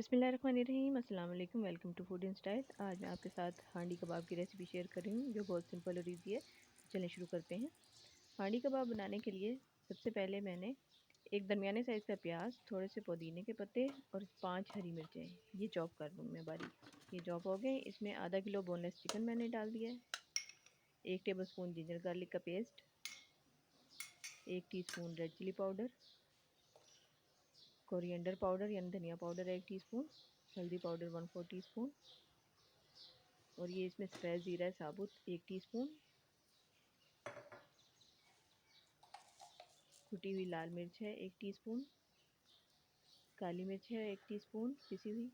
बिस्मिल्लाहिर्रहमानिर्रहीम, अस्सलाम वालेकुम। Welcome to food in style. आज मैं आपके साथ हांडी कबाब की रेसिपी शेयर कर रही हूँ जो बहुत सिंपल और ईजी है। तो चलें शुरू करते हैं। हांडी कबाब बनाने के लिए सबसे पहले मैंने एक दरमियाने साइज़ का प्याज, थोड़े से पुदीने के पत्ते और 5 हरी मिर्चें ये चॉप कर लूँ मैं बारीक। ये चॉप हो गए। इसमें आधा किलो बोनलेस चिकन मैंने डाल दिया है, 1 टेबल स्पून जिंजर गार्लिक का paste, 1 teaspoon red chilli powder, coriander powder यानी धनिया पाउडर 1 टीस्पून, हल्दी पाउडर 1/4 टीस्पून, और ये इसमें सफ़ेद ज़ीरा है साबुत 1 टीस्पून, कुटी हुई लाल मिर्च है 1 टीस्पून, काली मिर्च है 1 टीस्पून पिसी हुई,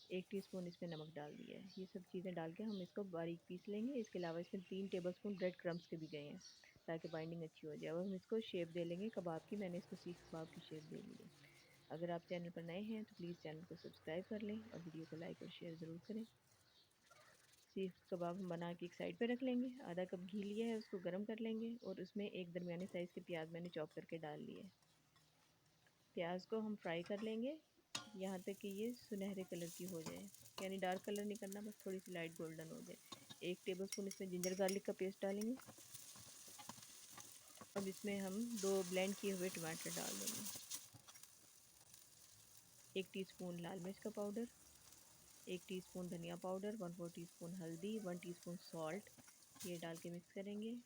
1 टीस्पून इसमें नमक डाल दिया है। ये सब चीज़ें डाल के हम इसको बारीक पीस लेंगे। इसके अलावा इसमें 3 टेबलस्पून ब्रेड क्रम्स के भी गए हैं ताकि बाइंडिंग अच्छी हो जाए। और हम इसको शेप दे लेंगे कबाब की। मैंने इसको सीख कबाब की शेप दे ली है। अगर आप चैनल पर नए हैं तो प्लीज़ चैनल को सब्सक्राइब कर लें और वीडियो को लाइक और शेयर ज़रूर करें। सीख कबाब हम बना के एक साइड पे रख लेंगे। आधा कप घी लिया है, उसको गर्म कर लेंगे और उसमें एक दरमियाने साइज़ के प्याज मैंने चॉप करके डाल लिए। प्याज को हम फ्राई कर लेंगे यहाँ तक कि ये सुनहरे कलर की हो जाए, यानी डार्क कलर नहीं करना, बस थोड़ी सी लाइट गोल्डन हो जाए। 1 टेबलस्पून इसमें जिंजर गार्लिक का पेस्ट डालेंगे। अब इसमें हम 2 ब्लेंड किए हुए टमाटर डाल देंगे, 1 टीस्पून लाल मिर्च का पाउडर, 1 टीस्पून धनिया पाउडर, 1/4 टीस्पून हल्दी, 1 टीस्पून सॉल्ट, ये डाल के मिक्स करेंगे।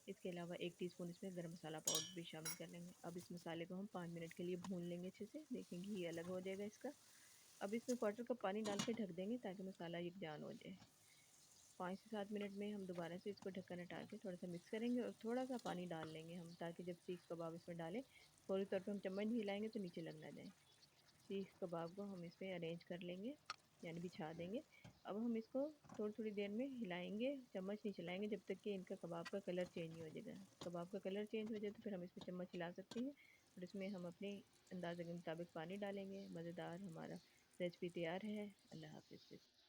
इसके अलावा 1 टीस्पून इसमें गरम मसाला पाउडर भी शामिल कर लेंगे। अब इस मसाले को हम 5 मिनट के लिए भून लेंगे अच्छे से। देखेंगे ये अलग हो जाएगा इसका। अब इसमें 1/4 कप पानी डाल के ढक देंगे ताकि मसाला यकजान हो जाए। 5 से 7 मिनट में हम दोबारा से इसको ढक्कन हटा के थोड़ा सा मिक्स करेंगे और थोड़ा सा पानी डाल लेंगे हम, ताकि जब सीख कबाब इसमें डालें फौरी तौर पे हम चम्मच नहीं हिलाएंगे तो नीचे लग ना जाए। सीख कबाब को हम इसमें अरेंज कर लेंगे, यानी बिछा देंगे। अब हम इसको थोड़ी थोड़ी देर में हिलाएंगे, चम्मच नहीं चलाएंगे जब तक कि इनका कबाब का कलर चेंज नहीं हो जाएगा। कबाब का कलर चेंज हो जाए तो फिर हम इसमें चम्मच हिला सकते हैं और इसमें हम अपने अंदाज़े के मुताबिक पानी डालेंगे। मज़ेदार हमारा रेसिपी तैयार है। अल्लाह हाफ़िज़।